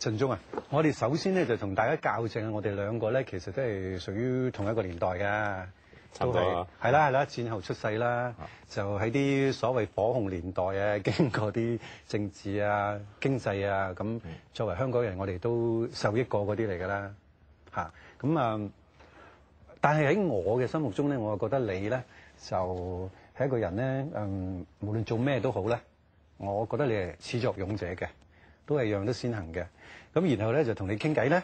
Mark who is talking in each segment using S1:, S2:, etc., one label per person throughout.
S1: 陳忠啊，我哋首先咧就同大家校正，我哋兩個咧其實都係屬於同一個年代嘅，
S2: 差唔多啊。
S1: 係啦，戰後出世啦，就喺啲所謂火紅年代啊，經過啲政治啊、經濟啊，咁作為香港人，我哋都受益過嗰啲嚟㗎啦，嚇咁啊！但係喺我嘅心目中咧，我覺得你咧就係一個人咧，無論做咩都好咧，我覺得你係始作俑者嘅。都係樣樣都先行嘅，咁然後咧就同你傾偈咧，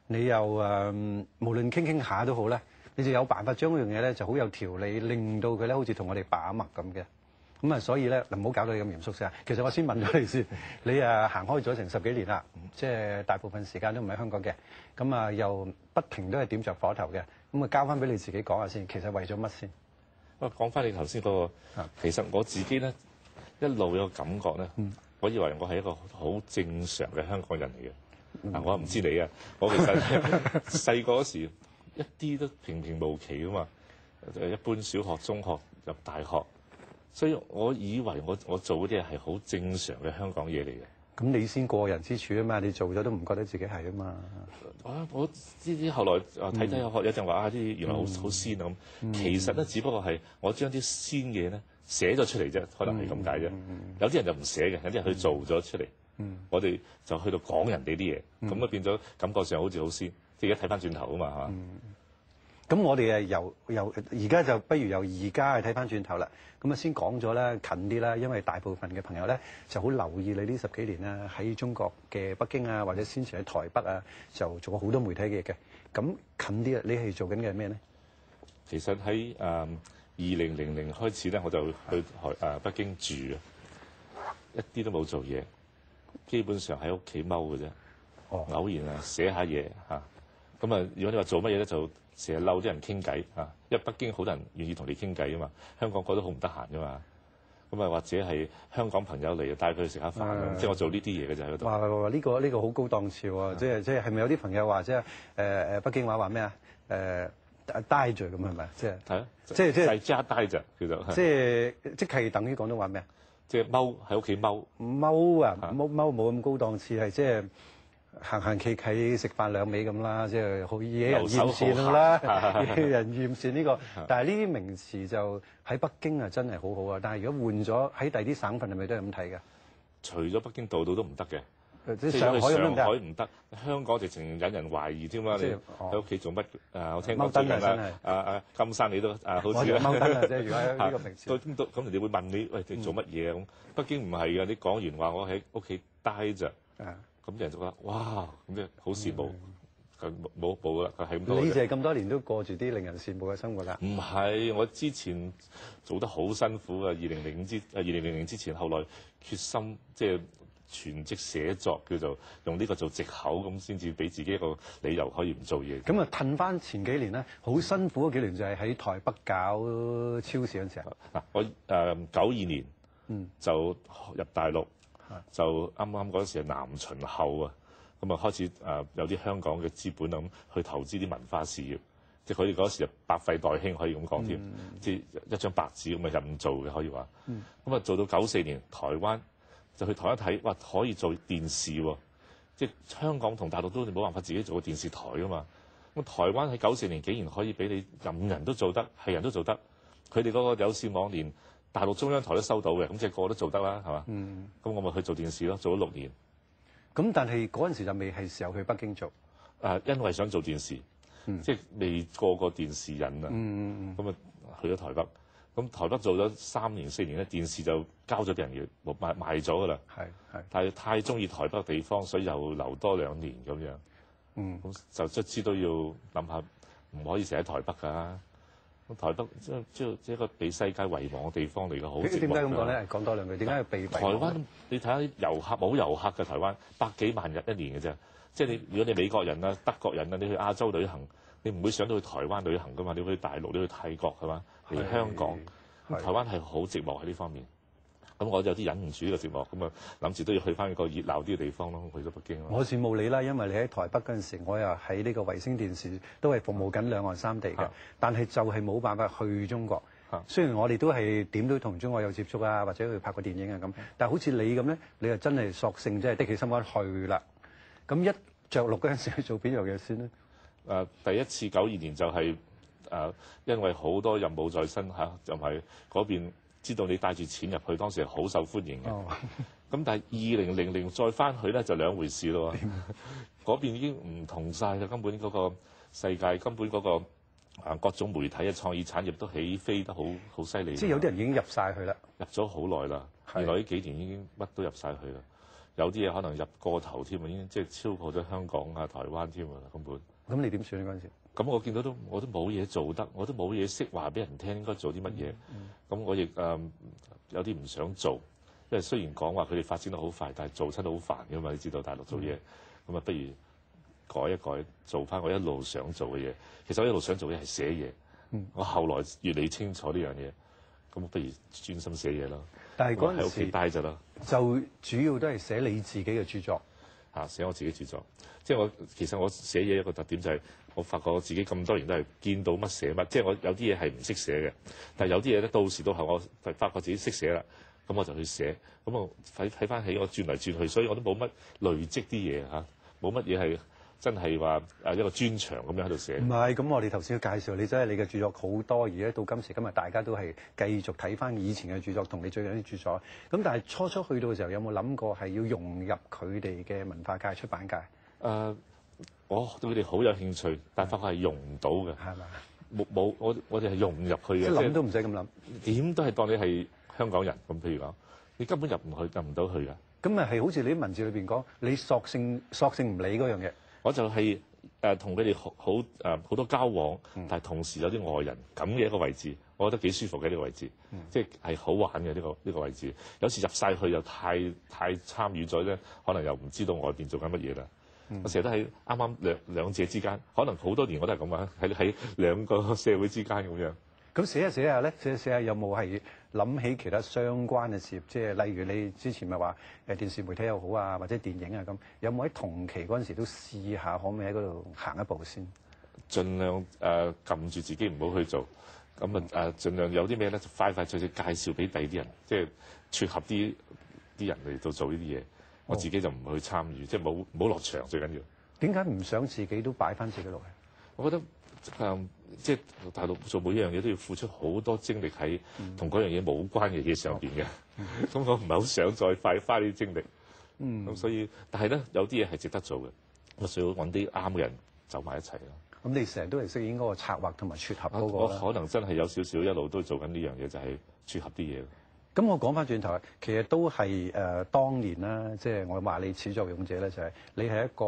S1: 你又無論傾下都好咧，你就有辦法將嗰樣嘢咧就好有條理，令到佢咧好似同我哋把脈咁嘅。咁啊，所以咧唔好搞到你咁嚴肅先。其實我先問咗你先，你行開咗成10幾年啦，即係大部分時間都唔喺香港嘅，咁啊又不停都係點着火頭嘅，咁啊交翻俾你自己講下先。其實為咗乜先？
S2: 講翻你頭先嗰個，其實我自己咧一路有個感覺咧。我以為我係一個好正常嘅香港人嚟嘅。我唔知你啊，我其實細個嗰時一啲都平平無奇噶嘛，一般小學、中學入大學，所以我以為我做嗰啲係好正常嘅香港嘢嚟嘅。
S1: 咁你先過人之處啊嘛，你做咗都唔覺得自己係啊嘛。
S2: 我啲後來睇有陣話啲原來好鮮啊咁，其實咧只不過係我將啲鮮嘢咧寫咗出嚟啫，可能係咁解啫。有啲人就唔寫嘅，有啲人去做咗出嚟。我哋就去到講人哋啲嘢，咁啊變咗感覺上好似好鮮。即係而家睇翻轉頭啊嘛，係嘛？
S1: 咁我哋由而家就不如由而家去睇翻轉頭啦。咁啊先講咗啦，近啲啦，因為大部分嘅朋友咧就好留意你呢10幾年啦，喺中國嘅北京啊，或者先前喺台北啊，就做過好多媒體嘅嘢嘅。咁近啲啊，你係做緊嘅係咩咧？
S2: 其實喺2000開始咧，我就去北京住啊，一啲都冇做嘢，基本上喺屋企踎嘅啫。偶然寫下嘢嚇。咁啊，如果你話做乜嘢咧，就成日嬲啲人傾偈嚇，因為北京好多人願意同你傾偈啊嘛，香港覺得好唔得閒噶嘛，咁啊或者係香港朋友嚟帶佢去食下飯，即係我做呢啲嘢嘅就喺度。
S1: 哇！呢個好高檔次喎，即係咪有啲朋友話即係北京話話咩啊？呆住咁係咪？即係即係
S2: 在家呆着叫做。
S1: 即係等於廣東話咩啊？
S2: 即係踎喺屋企踎。
S1: 踎啊！踎冇咁高檔次，係即係。行企食飯兩味咁啦，即係好惹人厭善啦，惹人厭善呢個。但係呢啲名詞就喺北京啊，真係好好啊。但係如果換咗喺第啲省份，係咪都係咁睇㗎？除
S2: 咗北京，度都唔得嘅。
S1: 即係上海咁樣㗎。
S2: 上海唔得，香港直情引人懷疑添嘛。你喺屋企做乜？我聽講
S1: 最近
S2: 金山你都好似
S1: 踎燈啊，即係如果呢個名詞。
S2: 咁人哋會問你，喂，你做乜嘢啊？咁北京唔係㗎，你講完話我喺屋企呆着。咁人就覺得哇，咁即係好羨慕，佢冇報啦，佢係咁多。你就係咁多年都過住啲令人羨慕嘅生活啦。唔係，我之前做得好辛苦啊！2000之前，後來決心即係全職寫作，叫做用呢個做藉口，咁先至俾自己一個理由可以唔做嘢。咁啊，褪翻前幾年咧，好辛苦嗰幾年就係喺台北搞超市嗰陣時候。嗱，我92年就入大陸。就啱啱嗰陣時係南巡後啊，咁啊開始有啲香港嘅資本咁去投資啲文化事業，即係可以嗰時就百廢待興可以咁講添，即係一張白紙咁啊任做嘅可以話。咁啊做到94年台灣就去台灣睇，哇可以做電視喎，即係香港同大陸都冇辦法自己做個電視台噶嘛。咁台灣喺94年竟然可以俾你任人都做得，係人都做得，佢哋嗰個有線網連大陸中央台都收到嘅，咁即係個個都做得啦，係嘛？咁我咪去做電視咯，做咗6年。咁但係嗰陣時就未係時候去北京做。因為想做電視，即係未過個電視癮啊。咁啊去咗台北，咁台北做咗3年4年咧，電視就交咗俾人嘅，賣咗㗎啦。但係太中意台北地方，所以又留多2年咁樣。咁就卒之都要諗下，唔可以成日喺台北㗎。台北即係一個被世界遺忘嘅地方嚟嘅，好寂寞。點解咁講咧？講多兩句，點解要被遺忘？台灣你睇下啲遊客冇遊客嘅台灣，100幾萬人一年嘅啫。即係如果你美國人啊、德國人啊，你去亞洲旅行，你唔會想到去台灣旅行噶嘛？你去大陸，你去泰國係嘛？嚟香港，台灣係好寂寞喺呢方面。咁我有啲忍唔住呢個寂寞，咁啊諗住都要去翻一個熱鬧啲嘅地方咯，去咗北京咯。我羨慕你啦，因為你喺台北嗰陣時，我又喺呢個衛星電視都係服務緊兩岸三地嘅，但係就係冇辦法去中國。雖然我哋都係點都同中國有接觸啊，或者去拍過電影啊咁，但係好似你咁咧，你又真係索性即係的起心肝去啦。
S1: 咁一着陸嗰陣時去做邊樣嘢先咧？
S2: 第一次92年就係、因為好多任務在身嚇，就係嗰邊知道你帶住錢入去，當時係好受歡迎嘅。咁但係2000再翻去咧就兩回事咯。嗰邊已經唔同晒啦，根本嗰個世界，根本嗰個各種媒體嘅創意產業都起飛得好犀利。
S1: 即係有啲人已經入晒去啦，
S2: 入咗好耐啦。原來呢幾年已經乜都入晒去啦。有啲嘢可能入過頭添啊，已經即係超過咗香港啊、台灣添啊，根本。咁
S1: 你點算嗰陣時？
S2: 咁我見到我都冇嘢做得，我都冇嘢識話俾人聽應該做啲乜嘢。咁我亦有啲唔想做，因為雖然講話佢哋發展得好快，但係做親都好煩㗎嘛。你知道大陸做嘢，咁啊不如改一改，做翻我一路想做嘅嘢。其實我一路想做嘅係寫嘢。我後來越理清楚呢樣嘢，咁不如專心寫嘢咯。
S1: 但係嗰陣時
S2: 喺屋企待着啦，
S1: 就主要都係寫你自己嘅著作。
S2: 寫我自己著作。即係其實我寫嘢一個特點就係我發覺我自己咁多年都係見到乜寫乜。即係我有啲嘢係唔識寫嘅，但係有啲嘢咧到時到後我發覺自己識寫啦，咁我就去寫。咁我睇翻起我轉嚟轉去，所以我都冇乜累積啲嘢嚇，冇乜嘢係真係話一個專長咁樣喺度寫。唔
S1: 係，咁我哋頭先介紹你真係你嘅著作好多，而家到今時今日大家都係繼續睇翻以前嘅著作同你最近啲著作。咁但係初去到嘅時候有冇諗過係要融入佢哋嘅文化界、出版界？
S2: 我對佢哋好有興趣，但係發覺係融唔到嘅。
S1: 係嘛？
S2: 冇我哋係融唔入去嘅。
S1: 即係諗都唔使咁諗，
S2: 點都係當你係香港人咁。譬如講，你根本入唔到去㗎。
S1: 咁咪係好似你啲文字裏邊講，你索性唔理嗰樣嘢。
S2: 我就係同佢哋好多交往，但係同時有啲外人咁嘅一個位置，我覺得幾舒服嘅呢個位置，即係好玩嘅呢個位置。有時入晒去又太參與咗咧，可能又唔知道外邊做緊乜嘢啦。我成日都喺啱啱兩者之間，可能好多年我都係咁啊，喺兩個社會之間咁樣。
S1: 咁寫下寫下咧，寫下有冇係諗起其他相關嘅事業？即係例如你之前咪話電視媒體又好啊，或者電影啊咁，有冇喺同期嗰陣時都試下可唔可以喺嗰度行一步先？盡
S2: 量撳住自己唔好去做，咁盡量有啲咩咧就快脆介紹俾第二啲人，即係撮合啲人嚟到做呢啲嘢。我自己就唔去參與，即係冇落場最緊要。
S1: 點解唔想自己都擺翻自己落去？
S2: 我覺得即係大陸做每一樣嘢都要付出好多精力喺同嗰樣嘢冇關嘅嘢上邊嘅。咁我唔係好想再花啲精力。咁所以，但係咧有啲嘢係值得做嘅，我需要揾啲啱嘅人走埋一齊咯。
S1: 咁你成日都係飾演嗰個策劃同埋撮合嗰個。
S2: 我可能真係有少少一路都做緊呢樣嘢，就係撮合啲嘢。
S1: 咁我講翻轉頭，其實都係當年啦，即係我話你始作俑者咧，就係你係一個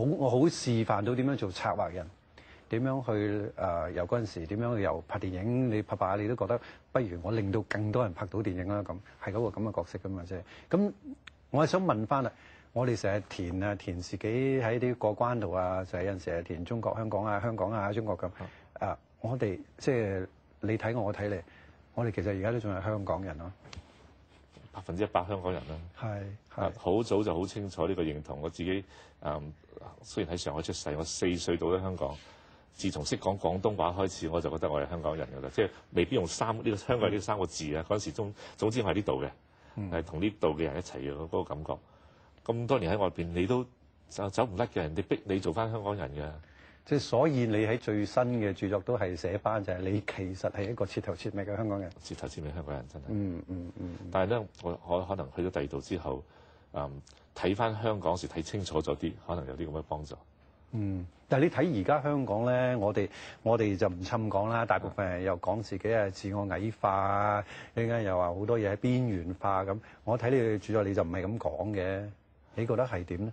S1: 我好示範到點樣做策劃人，點樣去由嗰陣時點樣由拍電影，你拍下你都覺得不如我令到更多人拍到電影啦，咁係嗰個咁嘅角色噶嘛，即係咁。我係想問翻啦，我哋成日填自己喺啲過關度啊，就係有陣時係填中國香港啊、香港啊、中國咁我哋即係你睇我睇你。我哋其實而家都仲係香港人咯
S2: ，100%香港人啦。
S1: 係
S2: 好早就好清楚呢個認同。我自己雖然喺上海出世，我4歲到咗香港。自從識講廣東話開始，我就覺得我係香港人㗎啦。即係未必用香港呢3個字啊。嗰陣時總之我係呢度嘅，係同呢度嘅人一齊嘅嗰個感覺。咁多年喺外邊，你都走唔甩嘅，人哋逼你做翻香港人嘅。
S1: 即係所以你喺最新嘅著作都係寫翻就係你其實係一個徹頭徹尾嘅香港人。徹頭徹尾香港人真係。但係咧，我可能去咗第二度之後，睇翻香港時睇清楚咗啲，可能有啲咁嘅幫助。但係你睇而家香港咧，我哋就唔侵講啦。大部分人又講自己係自我矮化啊，一陣間又話好多嘢係邊緣化咁。我睇你嘅著作你就唔係咁講嘅，你覺得係點咧？